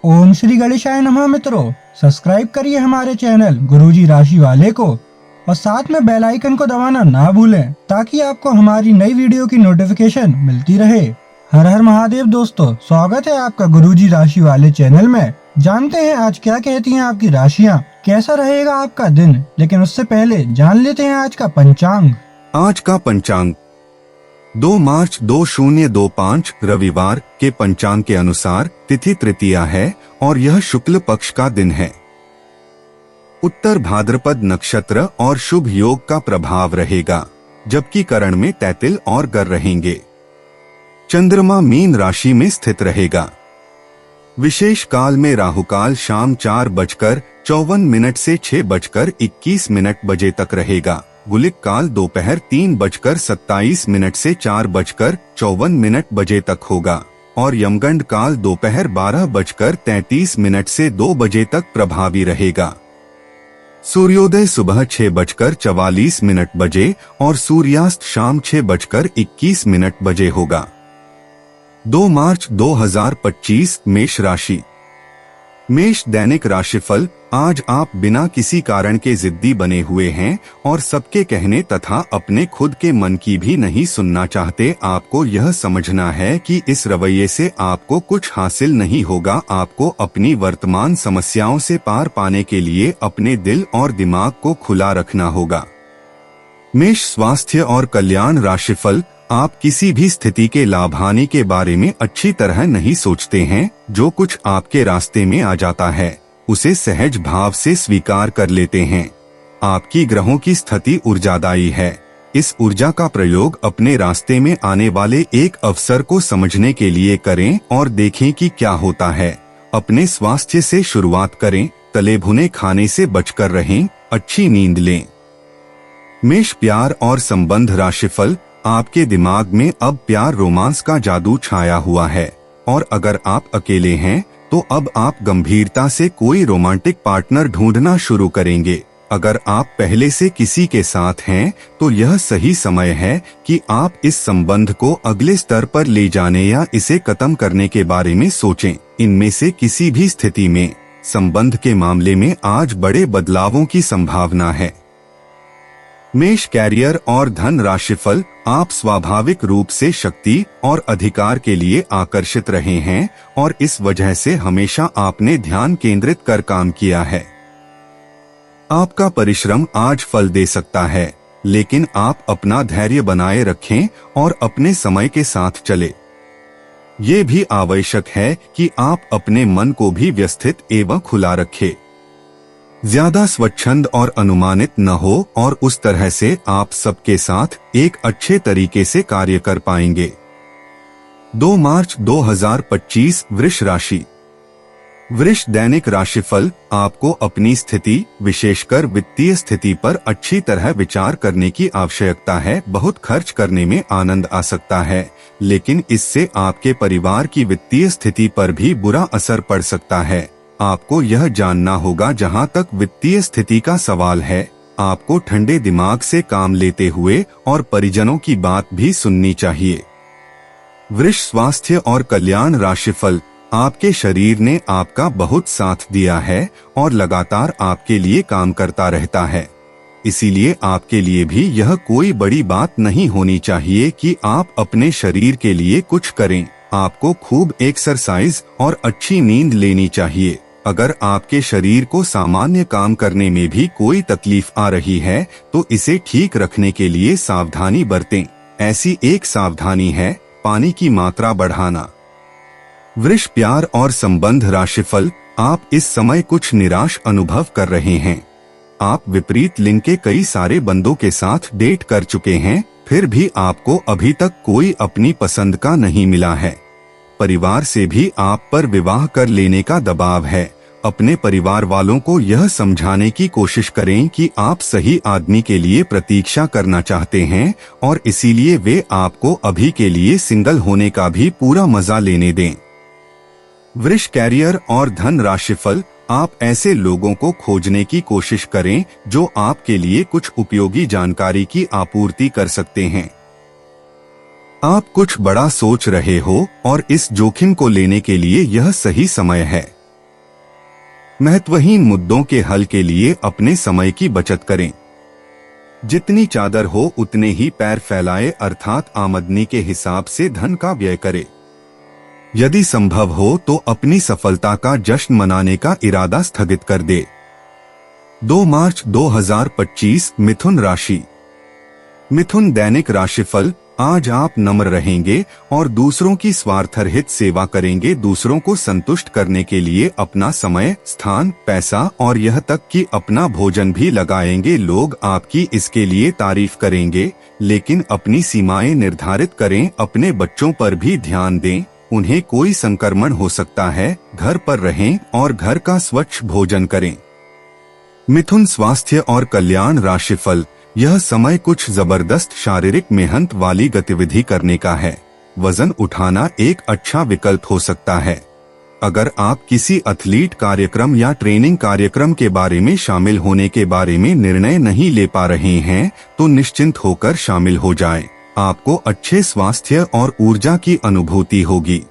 ओम श्री गणेशाय नमः। मित्रों, सब्सक्राइब करिए हमारे चैनल गुरुजी राशि वाले को और साथ में बेल आइकन को दबाना ना भूलें ताकि आपको हमारी नई वीडियो की नोटिफिकेशन मिलती रहे। हर हर महादेव दोस्तों, स्वागत है आपका गुरुजी राशि वाले चैनल में। जानते हैं आज क्या कहती हैं आपकी राशियां, कैसा रहेगा आपका दिन। लेकिन उससे पहले जान लेते हैं आज का पंचांग। आज का पंचांग 2 मार्च 2025 रविवार के पंचांग के अनुसार तिथि तृतीया है और यह शुक्ल पक्ष का दिन है। उत्तर भाद्रपद नक्षत्र और शुभ योग का प्रभाव रहेगा, जबकि करण में तैतिल और गर रहेंगे। चंद्रमा मीन राशि में स्थित रहेगा। विशेष काल में राहुकाल शाम 4:54 से 6:21 बजे तक रहेगा। गुलिक काल दोपहर 3:27 से 4:54 बजे तक होगा और यमगंड काल दोपहर 12:33 से 2 बजे तक प्रभावी रहेगा। सूर्योदय सुबह 6:44 बजे और सूर्यास्त शाम 6:21 बजे होगा। 2 मार्च 2025 मेष राशि। मेष दैनिक राशिफल। आज आप बिना किसी कारण के जिद्दी बने हुए हैं और सबके कहने तथा अपने खुद के मन की भी नहीं सुनना चाहते। आपको यह समझना है कि इस रवैये से आपको कुछ हासिल नहीं होगा। आपको अपनी वर्तमान समस्याओं से पार पाने के लिए अपने दिल और दिमाग को खुला रखना होगा। मेष स्वास्थ्य और कल्याण राशिफल। आप किसी भी स्थिति के लाभ हानि के बारे में अच्छी तरह नहीं सोचते हैं। जो कुछ आपके रास्ते में आ जाता है उसे सहज भाव से स्वीकार कर लेते हैं। आपकी ग्रहों की स्थिति ऊर्जादायी है। इस ऊर्जा का प्रयोग अपने रास्ते में आने वाले एक अवसर को समझने के लिए करें और देखें कि क्या होता है। अपने स्वास्थ्य से शुरुआत करें। तले भुने खाने से बचकर रहें। अच्छी नींद लें। मेष प्यार और संबंध राशिफल। आपके दिमाग में अब प्यार रोमांस का जादू छाया हुआ है और अगर आप अकेले हैं तो अब आप गंभीरता से कोई रोमांटिक पार्टनर ढूंढना शुरू करेंगे। अगर आप पहले से किसी के साथ हैं तो यह सही समय है कि आप इस संबंध को अगले स्तर पर ले जाने या इसे खत्म करने के बारे में सोचें। इनमें से किसी भी स्थिति में संबंध के मामले में आज बड़े बदलावों की संभावना है। मेष कैरियर और धन राशिफल। आप स्वाभाविक रूप से शक्ति और अधिकार के लिए आकर्षित रहे हैं और इस वजह से हमेशा आपने ध्यान केंद्रित कर काम किया है। आपका परिश्रम आज फल दे सकता है, लेकिन आप अपना धैर्य बनाए रखें और अपने समय के साथ चले। ये भी आवश्यक है कि आप अपने मन को भी व्यवस्थित एवं खुला रखें। ज्यादा स्वच्छंद और अनुमानित न हो और उस तरह से आप सबके साथ एक अच्छे तरीके से कार्य कर पाएंगे। 2 मार्च 2025 वृष राशि। वृष दैनिक राशिफल। आपको अपनी स्थिति, विशेषकर वित्तीय स्थिति पर अच्छी तरह विचार करने की आवश्यकता है। बहुत खर्च करने में आनंद आ सकता है, लेकिन इससे आपके परिवार की वित्तीय स्थिति पर भी बुरा असर पड़ सकता है। आपको यह जानना होगा, जहां तक वित्तीय स्थिति का सवाल है, आपको ठंडे दिमाग से काम लेते हुए और परिजनों की बात भी सुननी चाहिए। वृष स्वास्थ्य और कल्याण राशिफल। आपके शरीर ने आपका बहुत साथ दिया है और लगातार आपके लिए काम करता रहता है। इसीलिए आपके लिए भी यह कोई बड़ी बात नहीं होनी चाहिए कि आप अपने शरीर के लिए कुछ करें। आपको खूब एक्सरसाइज और अच्छी नींद लेनी चाहिए। अगर आपके शरीर को सामान्य काम करने में भी कोई तकलीफ आ रही है तो इसे ठीक रखने के लिए सावधानी बरतें। ऐसी एक सावधानी है पानी की मात्रा बढ़ाना। वृष प्यार और संबंध राशिफल। आप इस समय कुछ निराश अनुभव कर रहे हैं। आप विपरीत लिंग के कई सारे बंदों के साथ डेट कर चुके हैं, फिर भी आपको अभी तक कोई अपनी पसंद का नहीं मिला है। परिवार से भी आप पर विवाह कर लेने का दबाव है। अपने परिवार वालों को यह समझाने की कोशिश करें कि आप सही आदमी के लिए प्रतीक्षा करना चाहते हैं और इसीलिए वे आपको अभी के लिए सिंगल होने का भी पूरा मजा लेने दें। वृष कैरियर और धन राशिफल। आप ऐसे लोगों को खोजने की कोशिश करें जो आपके लिए कुछ उपयोगी जानकारी की आपूर्ति कर सकते हैं। आप कुछ बड़ा सोच रहे हो और इस जोखिम को लेने के लिए यह सही समय है। महत्वहीन मुद्दों के हल के लिए अपने समय की बचत करें। जितनी चादर हो उतने ही पैर फैलाए, अर्थात आमदनी के हिसाब से धन का व्यय करे। यदि संभव हो तो अपनी सफलता का जश्न मनाने का इरादा स्थगित कर दे। 2 मार्च 2025 मिथुन राशि। मिथुन दैनिक राशिफल। आज आप नम्र रहेंगे और दूसरों की स्वार्थरहित सेवा करेंगे। दूसरों को संतुष्ट करने के लिए अपना समय, स्थान, पैसा और यह तक कि अपना भोजन भी लगाएंगे। लोग आपकी इसके लिए तारीफ करेंगे, लेकिन अपनी सीमाएं निर्धारित करें। अपने बच्चों पर भी ध्यान दें, उन्हें कोई संक्रमण हो सकता है। घर पर रहें और घर का स्वच्छ भोजन करें। मिथुन स्वास्थ्य और कल्याण राशिफल। यह समय कुछ जबरदस्त शारीरिक मेहनत वाली गतिविधि करने का है। वजन उठाना एक अच्छा विकल्प हो सकता है। अगर आप किसी एथलीट कार्यक्रम या ट्रेनिंग कार्यक्रम के बारे में शामिल होने के बारे में निर्णय नहीं ले पा रहे हैं, तो निश्चिंत होकर शामिल हो जाएं। आपको अच्छे स्वास्थ्य और ऊर्जा की अनुभूति होगी।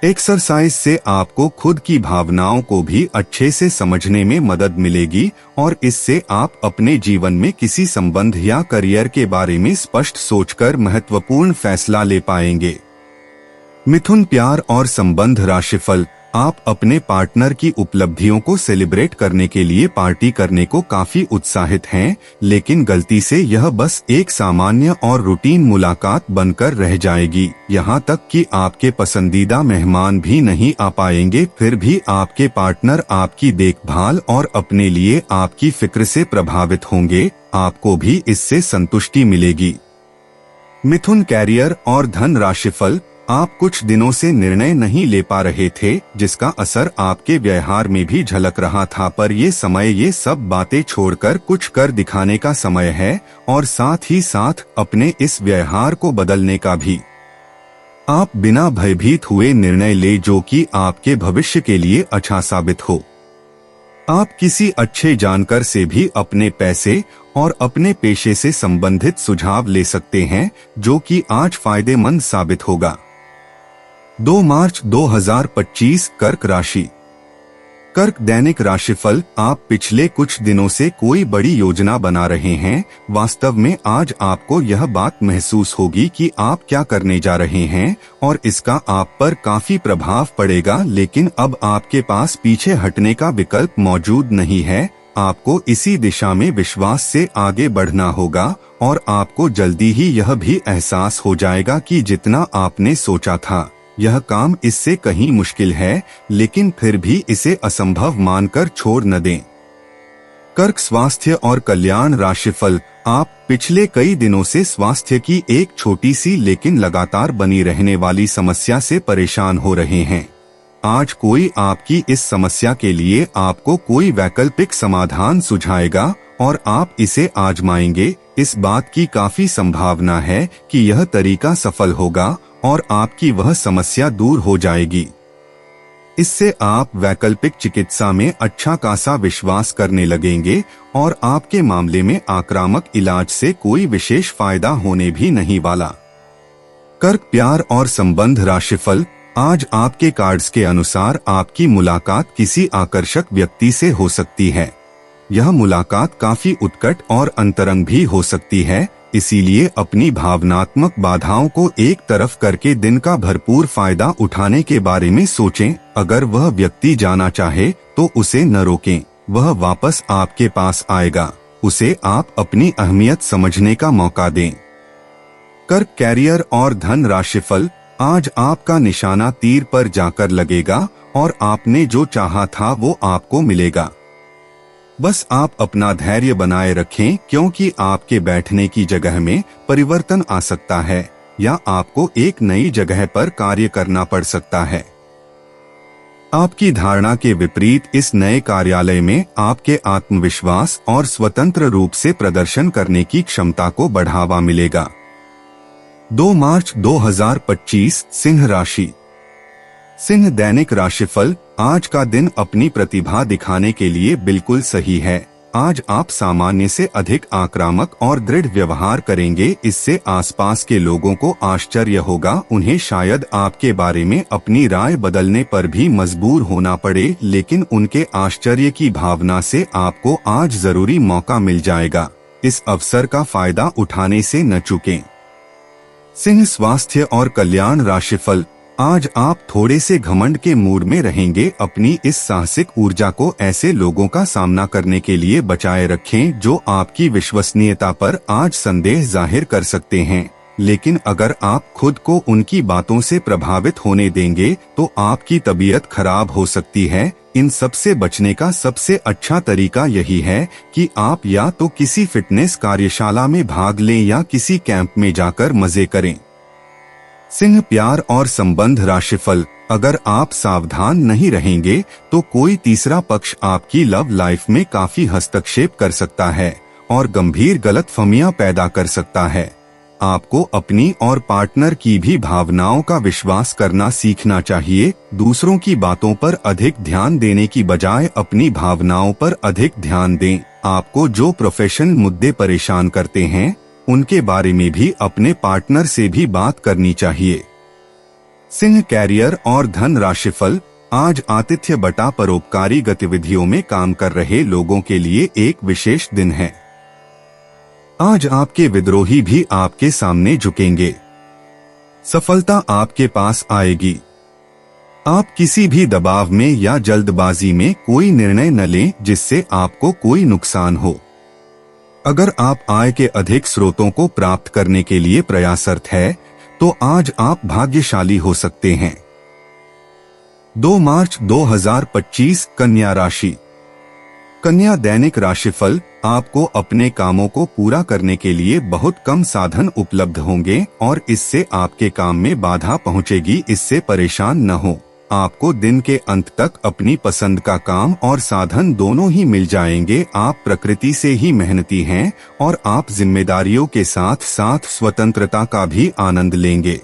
एक्सरसाइज से आपको खुद की भावनाओं को भी अच्छे से समझने में मदद मिलेगी और इससे आप अपने जीवन में किसी संबंध या करियर के बारे में स्पष्ट सोचकर महत्वपूर्ण फैसला ले पाएंगे। मिथुन प्यार और संबंध राशिफल। आप अपने पार्टनर की उपलब्धियों को सेलिब्रेट करने के लिए पार्टी करने को काफी उत्साहित हैं, लेकिन गलती से यह बस एक सामान्य और रूटीन मुलाकात बनकर रह जाएगी। यहाँ तक कि आपके पसंदीदा मेहमान भी नहीं आ पाएंगे। फिर भी आपके पार्टनर आपकी देखभाल और अपने लिए आपकी फिक्र से प्रभावित होंगे। आपको भी इससे संतुष्टि मिलेगी। मिथुन कैरियर और धन राशिफल। आप कुछ दिनों से निर्णय नहीं ले पा रहे थे, जिसका असर आपके व्यवहार में भी झलक रहा था, पर ये समय ये सब बातें छोड़कर कुछ कर दिखाने का समय है और साथ ही साथ अपने इस व्यवहार को बदलने का भी। आप बिना भयभीत हुए निर्णय ले जो कि आपके भविष्य के लिए अच्छा साबित हो। आप किसी अच्छे जानकार से भी अपने पैसे और अपने पेशे से संबंधित सुझाव ले सकते हैं, जो कि आज फायदेमंद साबित होगा। 2 मार्च 2025 कर्क राशि। कर्क दैनिक राशिफल। आप पिछले कुछ दिनों से कोई बड़ी योजना बना रहे हैं। वास्तव में आज आपको यह बात महसूस होगी कि आप क्या करने जा रहे हैं और इसका आप पर काफी प्रभाव पड़ेगा, लेकिन अब आपके पास पीछे हटने का विकल्प मौजूद नहीं है। आपको इसी दिशा में विश्वास से आगे बढ़ना होगा और आपको जल्दी ही यह भी एहसास हो जाएगा कि जितना आपने सोचा था यह काम इससे कहीं मुश्किल है, लेकिन फिर भी इसे असंभव मानकर छोड़ न दें। कर्क स्वास्थ्य और कल्याण राशिफल। आप पिछले कई दिनों से स्वास्थ्य की एक छोटी सी लेकिन लगातार बनी रहने वाली समस्या से परेशान हो रहे हैं। आज कोई आपकी इस समस्या के लिए आपको कोई वैकल्पिक समाधान सुझाएगा और आप इसे आजमाएंगे। इस बात की काफी संभावना है कि यह तरीका सफल होगा और आपकी वह समस्या दूर हो जाएगी। इससे आप वैकल्पिक चिकित्सा में अच्छा खासा विश्वास करने लगेंगे और आपके मामले में आक्रामक इलाज से कोई विशेष फायदा होने भी नहीं वाला। कर्क प्यार और संबंध राशिफल। आज आपके कार्ड्स के अनुसार आपकी मुलाकात किसी आकर्षक व्यक्ति से हो सकती है। यह मुलाकात काफी उत्कट और अंतरंग भी हो सकती है, इसीलिए अपनी भावनात्मक बाधाओं को एक तरफ करके दिन का भरपूर फायदा उठाने के बारे में सोचें। अगर वह व्यक्ति जाना चाहे तो उसे न रोकें, वह वापस आपके पास आएगा। उसे आप अपनी अहमियत समझने का मौका दें। कर्क कैरियर और धन राशिफल। आज आपका निशाना तीर पर जाकर लगेगा और आपने जो चाहा था वो आपको मिलेगा। बस आप अपना धैर्य बनाए रखें, क्योंकि आपके बैठने की जगह में परिवर्तन आ सकता है या आपको एक नई जगह पर कार्य करना पड़ सकता है। आपकी धारणा के विपरीत इस नए कार्यालय में आपके आत्मविश्वास और स्वतंत्र रूप से प्रदर्शन करने की क्षमता को बढ़ावा मिलेगा। 2 मार्च 2025 सिंह राशि। सिंह दैनिक राशिफल। आज का दिन अपनी प्रतिभा दिखाने के लिए बिल्कुल सही है। आज आप सामान्य से अधिक आक्रामक और दृढ़ व्यवहार करेंगे। इससे आसपास के लोगों को आश्चर्य होगा। उन्हें शायद आपके बारे में अपनी राय बदलने पर भी मजबूर होना पड़े, लेकिन उनके आश्चर्य की भावना से आपको आज जरूरी मौका मिल जाएगा। इस अवसर का फायदा उठाने से न चूकें। सिंह, स्वास्थ्य और कल्याण राशिफल। आज आप थोड़े से घमंड के मूड में रहेंगे। अपनी इस साहसिक ऊर्जा को ऐसे लोगों का सामना करने के लिए बचाए रखें जो आपकी विश्वसनीयता पर आज संदेह जाहिर कर सकते हैं। लेकिन अगर आप खुद को उनकी बातों से प्रभावित होने देंगे तो आपकी तबीयत खराब हो सकती है। इन सब से बचने का सबसे अच्छा तरीका यही है कि आप या तो किसी फिटनेस कार्यशाला में भाग लें या किसी कैंप में जाकर मजे करें। सिंह, प्यार और संबंध राशिफल। अगर आप सावधान नहीं रहेंगे तो कोई तीसरा पक्ष आपकी लव लाइफ में काफी हस्तक्षेप कर सकता है और गंभीर गलतफहमियां पैदा कर सकता है। आपको अपनी और पार्टनर की भी भावनाओं का विश्वास करना सीखना चाहिए। दूसरों की बातों पर अधिक ध्यान देने की बजाय अपनी भावनाओं पर अधिक ध्यान दें। आपको जो प्रोफेशनल मुद्दे परेशान करते हैं उनके बारे में भी अपने पार्टनर से भी बात करनी चाहिए। सिंह, कैरियर और धन राशिफल। आज आतिथ्य बटा परोपकारी गतिविधियों में काम कर रहे लोगों के लिए एक विशेष दिन है। आज आपके विद्रोही भी आपके सामने झुकेंगे। सफलता आपके पास आएगी। आप किसी भी दबाव में या जल्दबाजी में कोई निर्णय न लें जिससे आपको कोई नुकसान हो। अगर आप आय के अधिक स्रोतों को प्राप्त करने के लिए प्रयासरत है तो आज आप भाग्यशाली हो सकते हैं। 2 मार्च 2025 कन्या राशि। कन्या, दैनिक राशिफल। आपको अपने कामों को पूरा करने के लिए बहुत कम साधन उपलब्ध होंगे और इससे आपके काम में बाधा पहुंचेगी। इससे परेशान न हो। आपको दिन के अंत तक अपनी पसंद का काम और साधन दोनों ही मिल जाएंगे। आप प्रकृति से ही मेहनती हैं और आप जिम्मेदारियों के साथ साथ स्वतंत्रता का भी आनंद लेंगे।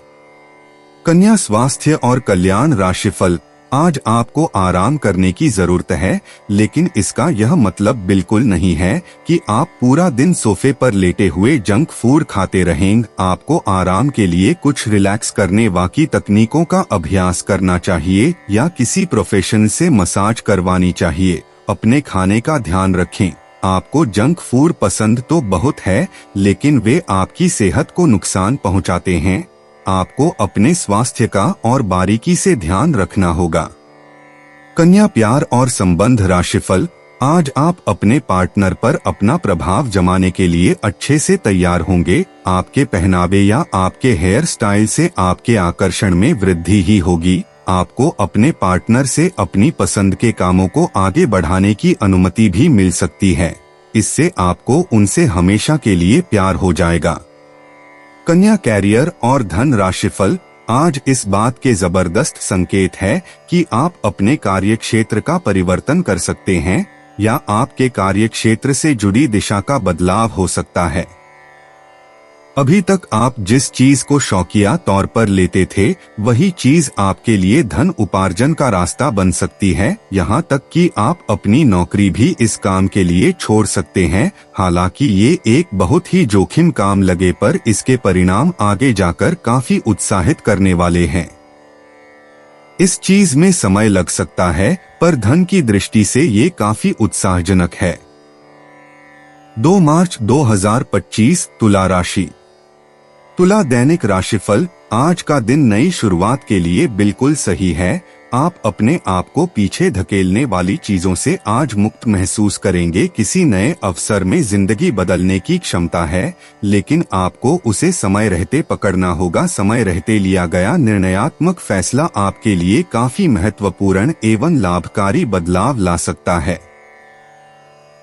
कन्या, स्वास्थ्य और कल्याण राशिफल। आज आपको आराम करने की जरूरत है, लेकिन इसका यह मतलब बिल्कुल नहीं है कि आप पूरा दिन सोफे पर लेटे हुए जंक फूड खाते रहेंगे। आपको आराम के लिए कुछ रिलैक्स करने वाली तकनीकों का अभ्यास करना चाहिए या किसी प्रोफेशनल से मसाज करवानी चाहिए। अपने खाने का ध्यान रखें। आपको जंक फूड पसंद तो बहुत है, लेकिन वे आपकी सेहत को नुकसान पहुंचाते हैं। आपको अपने स्वास्थ्य का और बारीकी से ध्यान रखना होगा। कन्या, प्यार और संबंध राशिफल। आज आप अपने पार्टनर पर अपना प्रभाव जमाने के लिए अच्छे से तैयार होंगे। आपके पहनावे या आपके हेयर स्टाइल से आपके आकर्षण में वृद्धि ही होगी। आपको अपने पार्टनर से अपनी पसंद के कामों को आगे बढ़ाने की अनुमति भी मिल सकती है। इससे आपको उनसे हमेशा के लिए प्यार हो जाएगा। कन्या, कैरियर और धन राशिफल। आज इस बात के जबरदस्त संकेत है कि आप अपने कार्यक्षेत्र का परिवर्तन कर सकते हैं या आपके कार्यक्षेत्र से जुड़ी दिशा का बदलाव हो सकता है। अभी तक आप जिस चीज को शौकिया तौर पर लेते थे वही चीज आपके लिए धन उपार्जन का रास्ता बन सकती है। यहाँ तक कि आप अपनी नौकरी भी इस काम के लिए छोड़ सकते हैं। हालांकि ये एक बहुत ही जोखिम काम लगे पर इसके परिणाम आगे जाकर काफी उत्साहित करने वाले हैं। इस चीज में समय लग सकता है पर धन की दृष्टि से ये काफी उत्साहजनक है। 2 मार्च 2025 तुला राशि। तुला, दैनिक राशिफल। आज का दिन नई शुरुआत के लिए बिल्कुल सही है। आप अपने आप को पीछे धकेलने वाली चीजों से आज मुक्त महसूस करेंगे। किसी नए अवसर में जिंदगी बदलने की क्षमता है, लेकिन आपको उसे समय रहते पकड़ना होगा। समय रहते लिया गया निर्णयात्मक फैसला आपके लिए काफी महत्वपूर्ण एवं लाभकारी बदलाव ला सकता है।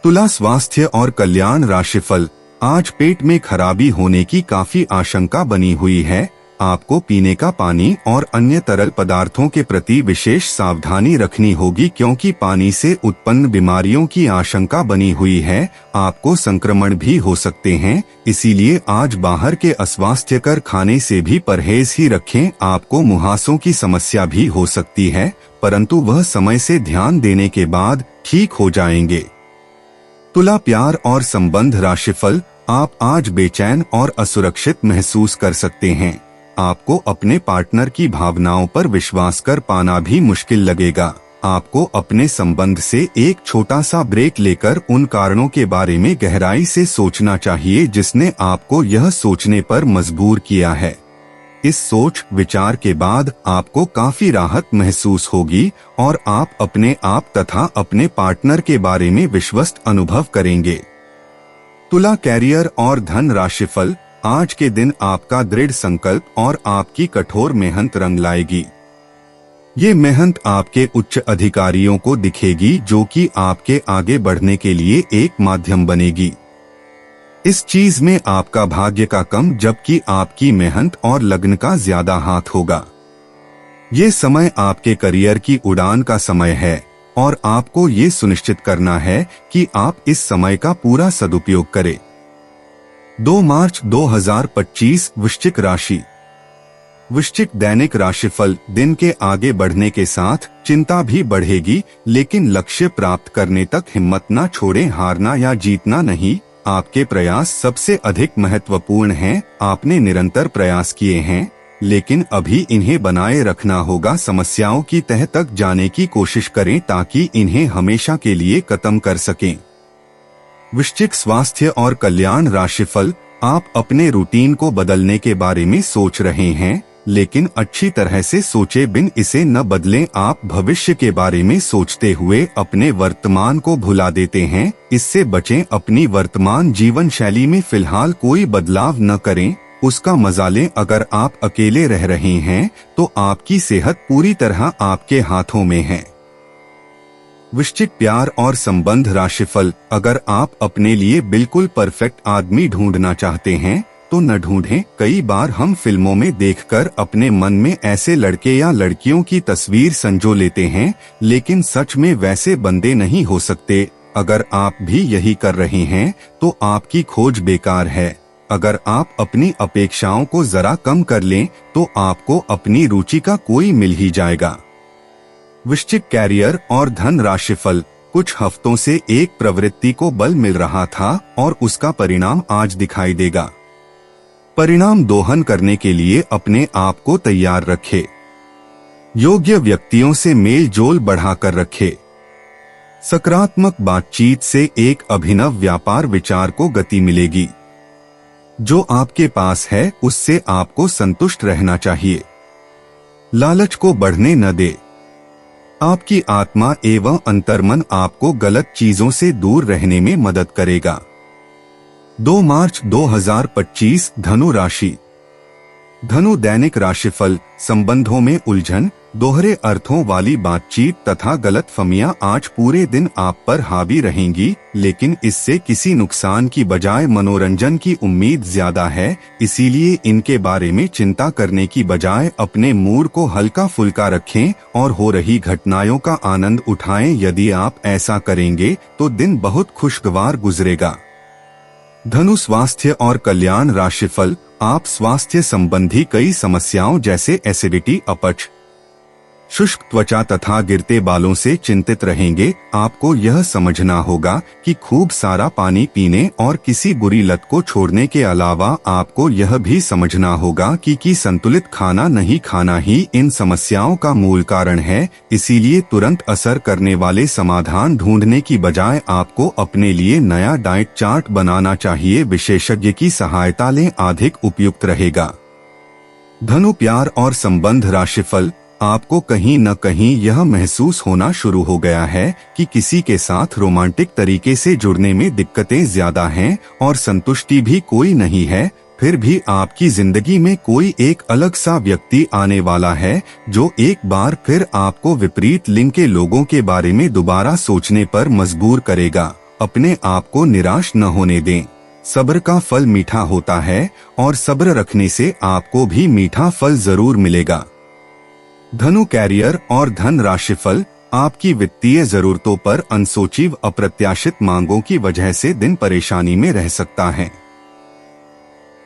तुला, स्वास्थ्य और कल्याण राशिफल। आज पेट में खराबी होने की काफी आशंका बनी हुई है। आपको पीने का पानी और अन्य तरल पदार्थों के प्रति विशेष सावधानी रखनी होगी क्योंकि पानी से उत्पन्न बीमारियों की आशंका बनी हुई है। आपको संक्रमण भी हो सकते हैं, इसीलिए आज बाहर के अस्वास्थ्यकर खाने से भी परहेज ही रखें। आपको मुहासों की समस्या भी हो सकती है, परंतु वह समय से ध्यान देने के बाद ठीक हो जाएंगे। तुला प्यार और संबंध राशिफल। आप आज बेचैन और असुरक्षित महसूस कर सकते हैं। आपको अपने पार्टनर की भावनाओं पर विश्वास कर पाना भी मुश्किल लगेगा। आपको अपने संबंध से एक छोटा सा ब्रेक लेकर उन कारणों के बारे में गहराई से सोचना चाहिए जिसने आपको यह सोचने पर मजबूर किया है। इस सोच विचार के बाद आपको काफी राहत महसूस होगी और आप अपने आप तथा अपने पार्टनर के बारे में विश्वस्त अनुभव करेंगे। तुला कैरियर और धन राशिफल। आज के दिन आपका दृढ़ संकल्प और आपकी कठोर मेहनत रंग लाएगी। ये मेहनत आपके उच्च अधिकारियों को दिखेगी जो कि आपके आगे बढ़ने के लिए एक माध्यम बनेगी। इस चीज में आपका भाग्य का कम जबकि आपकी मेहनत और लगन का ज्यादा हाथ होगा। ये समय आपके करियर की उड़ान का समय है और आपको ये सुनिश्चित करना है कि आप इस समय का पूरा सदुपयोग करें। 2 मार्च 2025 वृश्चिक राशि। वृश्चिक दैनिक राशिफल। दिन के आगे बढ़ने के साथ चिंता भी बढ़ेगी, लेकिन लक्ष्य प्राप्त करने तक हिम्मत न छोड़ें। हारना या जीतना नहीं, आपके प्रयास सबसे अधिक महत्वपूर्ण हैं। आपने निरंतर प्रयास किए हैं, लेकिन अभी इन्हें बनाए रखना होगा। समस्याओं की तह तक जाने की कोशिश करें ताकि इन्हें हमेशा के लिए खत्म कर सकें। वृश्चिक स्वास्थ्य और कल्याण राशिफल। आप अपने रूटीन को बदलने के बारे में सोच रहे हैं, लेकिन अच्छी तरह से सोचे बिन इसे न बदलें। आप भविष्य के बारे में सोचते हुए अपने वर्तमान को भुला देते हैं, इससे बचें। अपनी वर्तमान जीवन शैली में फिलहाल कोई बदलाव न करें, उसका मजा लें। अगर आप अकेले रह रहे हैं तो आपकी सेहत पूरी तरह आपके हाथों में है। वृश्चिक प्यार और संबंध राशिफल। अगर आप अपने लिए बिल्कुल परफेक्ट आदमी ढूंढना चाहते हैं तो न ढूंढें। कई बार हम फिल्मों में देखकर अपने मन में ऐसे लड़के या लड़कियों की तस्वीर संजो लेते हैं, लेकिन सच में वैसे बंदे नहीं हो सकते। अगर आप भी यही कर रहे हैं तो आपकी खोज बेकार है। अगर आप अपनी अपेक्षाओं को जरा कम कर लें तो आपको अपनी रुचि का कोई मिल ही जाएगा। वृश्चिक कैरियर और धन राशिफल। कुछ हफ्तों से एक प्रवृत्ति को बल मिल रहा था और उसका परिणाम आज दिखाई देगा। परिणाम दोहन करने के लिए अपने आप को तैयार रखें। योग्य व्यक्तियों से मेल जोल बढ़ाकर रखें। सकारात्मक बातचीत से एक अभिनव व्यापार विचार को गति मिलेगी। जो आपके पास है उससे आपको संतुष्ट रहना चाहिए। लालच को बढ़ने न दे। आपकी आत्मा एवं अंतर्मन आपको गलत चीजों से दूर रहने में मदद करेगा। 2 मार्च 2025 धनु राशि। धनु दैनिक राशिफल। संबंधों में उलझन, दोहरे अर्थों वाली बातचीत तथा गलतफहमियां आज पूरे दिन आप पर हावी रहेंगी, लेकिन इससे किसी नुकसान की बजाय मनोरंजन की उम्मीद ज्यादा है। इसीलिए इनके बारे में चिंता करने की बजाय अपने मूड को हल्का फुल्का रखें और हो रही घटनाओं का आनंद उठाएं। यदि आप ऐसा करेंगे तो दिन बहुत खुशगवार गुजरेगा। धनु स्वास्थ्य और कल्याण राशिफल। आप स्वास्थ्य संबंधी कई समस्याओं जैसे एसिडिटी, अपच, शुष्क त्वचा तथा गिरते बालों से चिंतित रहेंगे। आपको यह समझना होगा कि खूब सारा पानी पीने और किसी बुरी लत को छोड़ने के अलावा आपको यह भी समझना होगा कि संतुलित खाना नहीं खाना ही इन समस्याओं का मूल कारण है। इसीलिए तुरंत असर करने वाले समाधान ढूंढने की बजाय आपको अपने लिए नया डाइट चार्ट बनाना चाहिए। विशेषज्ञ की सहायता लें, अधिक उपयुक्त रहेगा। धनु प्यार और संबंध राशिफल। आपको कहीं न कहीं यह महसूस होना शुरू हो गया है कि किसी के साथ रोमांटिक तरीके से जुड़ने में दिक्कतें ज्यादा हैं और संतुष्टि भी कोई नहीं है। फिर भी आपकी जिंदगी में कोई एक अलग सा व्यक्ति आने वाला है जो एक बार फिर आपको विपरीत लिंग के लोगों के बारे में दोबारा सोचने पर मजबूर करेगा। अपने आप को निराश न होने दें। सब्र का फल मीठा होता है और सब्र रखने से आपको भी मीठा फल जरूर मिलेगा। धनु कैरियर और धन राशिफल। आपकी वित्तीय जरूरतों पर अनसोची अप्रत्याशित मांगों की वजह से दिन परेशानी में रह सकता है।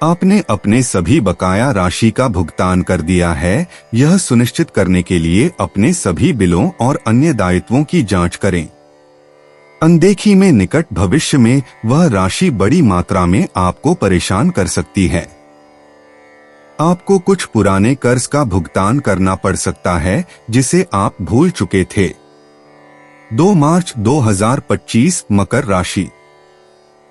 आपने अपने सभी बकाया राशि का भुगतान कर दिया है। यह सुनिश्चित करने के लिए अपने सभी बिलों और अन्य दायित्वों की जांच करें। अनदेखी में निकट भविष्य में वह राशि बड़ी मात्रा में आपको परेशान कर सकती है। आपको कुछ पुराने कर्ज का भुगतान करना पड़ सकता है जिसे आप भूल चुके थे। 2 मार्च 2025 मकर राशि।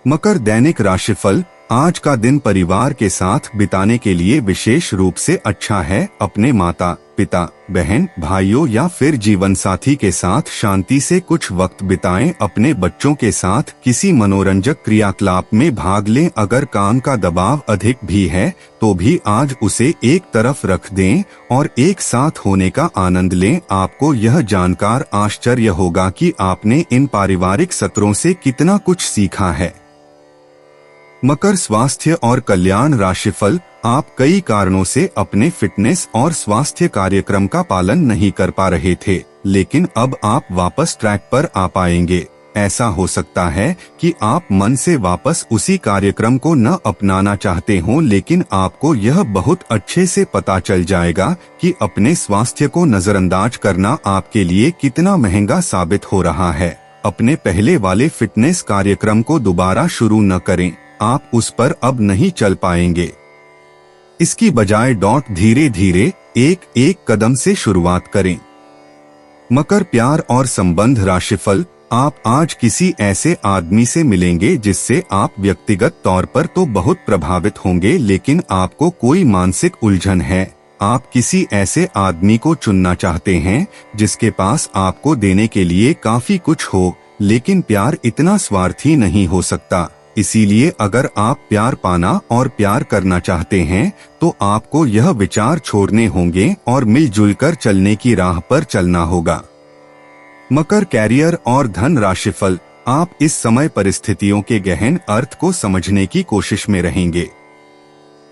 मकर दैनिक राशिफल। आज का दिन परिवार के साथ बिताने के लिए विशेष रूप से अच्छा है। अपने माता पिता, बहन, भाइयों या फिर जीवन साथी के साथ शांति से कुछ वक्त बिताएं। अपने बच्चों के साथ किसी मनोरंजक क्रियाकलाप में भाग लें। अगर काम का दबाव अधिक भी है तो भी आज उसे एक तरफ रख दें और एक साथ होने का आनंद लें। आपको यह जानकर आश्चर्य होगा कि आपने इन पारिवारिक सत्रों से कितना कुछ सीखा है। मकर स्वास्थ्य और कल्याण राशिफल। आप कई कारणों से अपने फिटनेस और स्वास्थ्य कार्यक्रम का पालन नहीं कर पा रहे थे, लेकिन अब आप वापस ट्रैक पर आ पाएंगे। ऐसा हो सकता है कि आप मन से वापस उसी कार्यक्रम को न अपनाना चाहते हो, लेकिन आपको यह बहुत अच्छे से पता चल जाएगा कि अपने स्वास्थ्य को नजरअंदाज करना आपके लिए कितना महंगा साबित हो रहा है। अपने पहले वाले फिटनेस कार्यक्रम को दोबारा शुरू न करें, आप उस पर अब नहीं चल पाएंगे। इसकी बजाय धीरे धीरे एक एक कदम से शुरुआत करें। मकर प्यार और संबंध राशिफल। आप आज किसी ऐसे आदमी से मिलेंगे जिससे आप व्यक्तिगत तौर पर तो बहुत प्रभावित होंगे, लेकिन आपको कोई मानसिक उलझन है। आप किसी ऐसे आदमी को चुनना चाहते हैं जिसके पास आपको देने के लिए काफी कुछ हो, लेकिन प्यार इतना स्वार्थी नहीं हो सकता। इसीलिए अगर आप प्यार पाना और प्यार करना चाहते हैं तो आपको यह विचार छोड़ने होंगे और मिलजुल कर चलने की राह पर चलना होगा। मकर कैरियर और धन राशिफल। आप इस समय परिस्थितियों के गहन अर्थ को समझने की कोशिश में रहेंगे।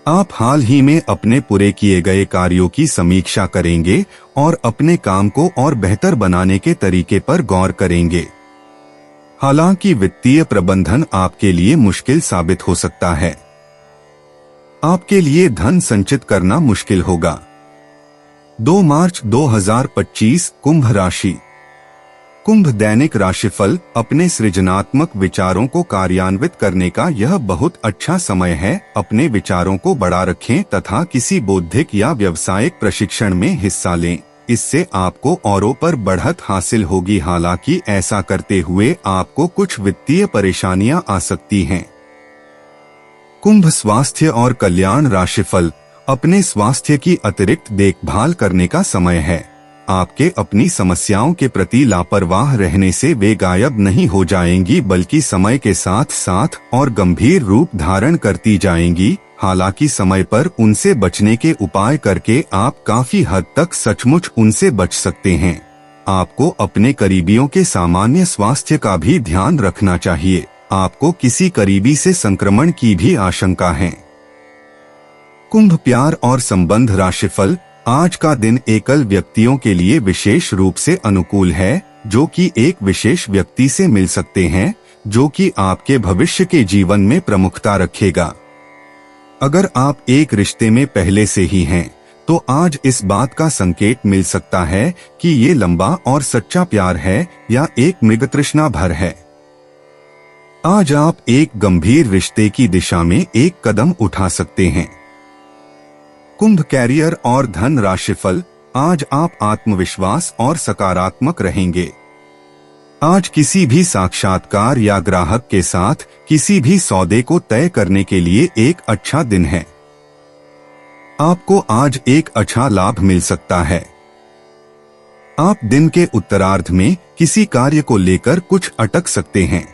आप हाल ही में अपने पूरे किए गए कार्यों की समीक्षा करेंगे और अपने काम को और बेहतर बनाने के तरीके पर गौर करेंगे। हालांकि वित्तीय प्रबंधन आपके लिए मुश्किल साबित हो सकता है। आपके लिए धन संचित करना मुश्किल होगा। 2 मार्च 2025 कुंभ राशि। कुंभ दैनिक राशिफल। अपने सृजनात्मक विचारों को कार्यान्वित करने का यह बहुत अच्छा समय है। अपने विचारों को बढ़ा रखें तथा किसी बौद्धिक या व्यावसायिक प्रशिक्षण में हिस्सा लें। इससे आपको औरों पर बढ़त हासिल होगी। हालांकि ऐसा करते हुए आपको कुछ वित्तीय परेशानियां आ सकती हैं। कुंभ स्वास्थ्य और कल्याण राशिफल। अपने स्वास्थ्य की अतिरिक्त देखभाल करने का समय है। आपके अपनी समस्याओं के प्रति लापरवाह रहने से वे गायब नहीं हो जाएंगी, बल्कि समय के साथ साथ और गंभीर रूप धारण करती जाएंगी। हालांकि समय पर उनसे बचने के उपाय करके आप काफी हद तक सचमुच उनसे बच सकते हैं। आपको अपने करीबियों के सामान्य स्वास्थ्य का भी ध्यान रखना चाहिए। आपको किसी करीबी से संक्रमण की भी आशंका है। कुंभ प्यार और संबंध राशिफल। आज का दिन एकल व्यक्तियों के लिए विशेष रूप से अनुकूल है, जो कि एक विशेष व्यक्ति से मिल सकते हैं जो कि आपके भविष्य के जीवन में प्रमुखता रखेगा। अगर आप एक रिश्ते में पहले से ही हैं, तो आज इस बात का संकेत मिल सकता है कि ये लंबा और सच्चा प्यार है या एक मृगतृष्णा भर है। आज आप एक गंभीर रिश्ते की दिशा में एक कदम उठा सकते हैं। कुंभ कैरियर और धन राशिफल। आज आप आत्मविश्वास और सकारात्मक रहेंगे। आज किसी भी साक्षात्कार या ग्राहक के साथ किसी भी सौदे को तय करने के लिए एक अच्छा दिन है। आपको आज एक अच्छा लाभ मिल सकता है। आप दिन के उत्तरार्ध में किसी कार्य को लेकर कुछ अटक सकते हैं।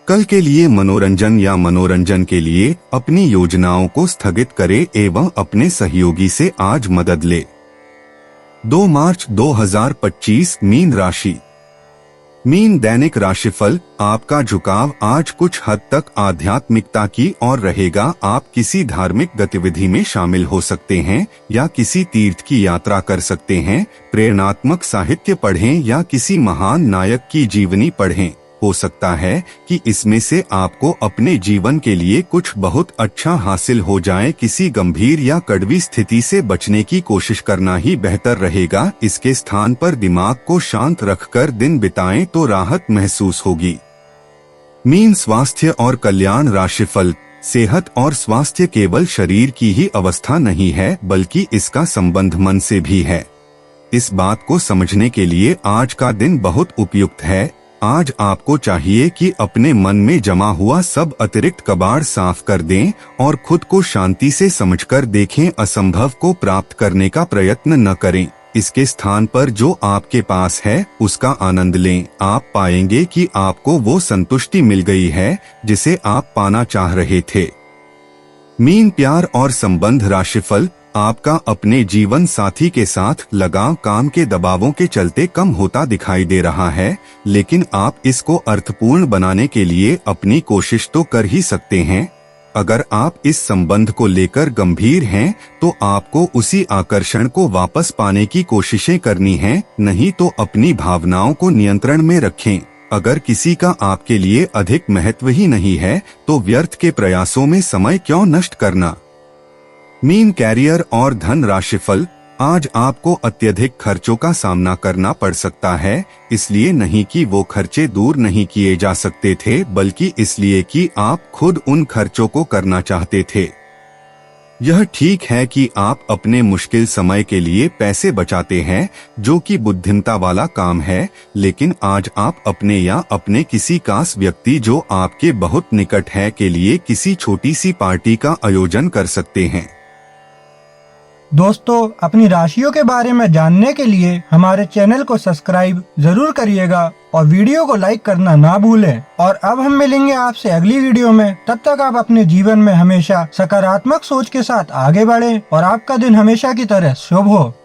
कल के लिए मनोरंजन के लिए अपनी योजनाओं को स्थगित करें एवं अपने सहयोगी से आज मदद ले। 2 मार्च 2025 मीन राशि। मीन दैनिक राशिफल। आपका झुकाव आज कुछ हद तक आध्यात्मिकता की ओर रहेगा। आप किसी धार्मिक गतिविधि में शामिल हो सकते हैं या किसी तीर्थ की यात्रा कर सकते हैं। प्रेरणात्मक साहित्य पढ़ें या किसी महान नायक की जीवनी पढ़ें। हो सकता है कि इसमें से आपको अपने जीवन के लिए कुछ बहुत अच्छा हासिल हो जाए। किसी गंभीर या कड़वी स्थिति से बचने की कोशिश करना ही बेहतर रहेगा। इसके स्थान पर दिमाग को शांत रखकर दिन बिताएं तो राहत महसूस होगी। मीन स्वास्थ्य और कल्याण राशिफल। सेहत और स्वास्थ्य केवल शरीर की ही अवस्था नहीं है, बल्कि इसका संबंध मन से भी है। इस बात को समझने के लिए आज का दिन बहुत उपयुक्त है। आज आपको चाहिए कि अपने मन में जमा हुआ सब अतिरिक्त कबाड़ साफ कर दें और खुद को शांति से समझकर देखें। असंभव को प्राप्त करने का प्रयत्न न करें। इसके स्थान पर जो आपके पास है उसका आनंद लें। आप पाएंगे कि आपको वो संतुष्टि मिल गई है जिसे आप पाना चाह रहे थे। मीन प्यार और संबंध राशिफल। आपका अपने जीवन साथी के साथ लगाव काम के दबावों के चलते कम होता दिखाई दे रहा है, लेकिन आप इसको अर्थपूर्ण बनाने के लिए अपनी कोशिश तो कर ही सकते हैं। अगर आप इस संबंध को लेकर गंभीर हैं, तो आपको उसी आकर्षण को वापस पाने की कोशिशें करनी हैं, नहीं तो अपनी भावनाओं को नियंत्रण में रखें। अगर किसी का आपके लिए अधिक महत्व ही नहीं है, तो व्यर्थ के प्रयासों में समय क्यों नष्ट करना। मीन कैरियर और धन राशिफल। आज आपको अत्यधिक खर्चों का सामना करना पड़ सकता है, इसलिए नहीं कि वो खर्चे दूर नहीं किए जा सकते थे, बल्कि इसलिए कि आप खुद उन खर्चों को करना चाहते थे। यह ठीक है कि आप अपने मुश्किल समय के लिए पैसे बचाते हैं, जो कि बुद्धिमता वाला काम है, लेकिन आज आप अपने या अपने किसी खास व्यक्ति जो आपके बहुत निकट है के लिए किसी छोटी सी पार्टी का आयोजन कर सकते हैं। दोस्तों, अपनी राशियों के बारे में जानने के लिए हमारे चैनल को सब्सक्राइब जरूर करिएगा और वीडियो को लाइक करना ना भूलें। और अब हम मिलेंगे आपसे अगली वीडियो में। तब तक आप अपने जीवन में हमेशा सकारात्मक सोच के साथ आगे बढ़ें और आपका दिन हमेशा की तरह शुभ हो।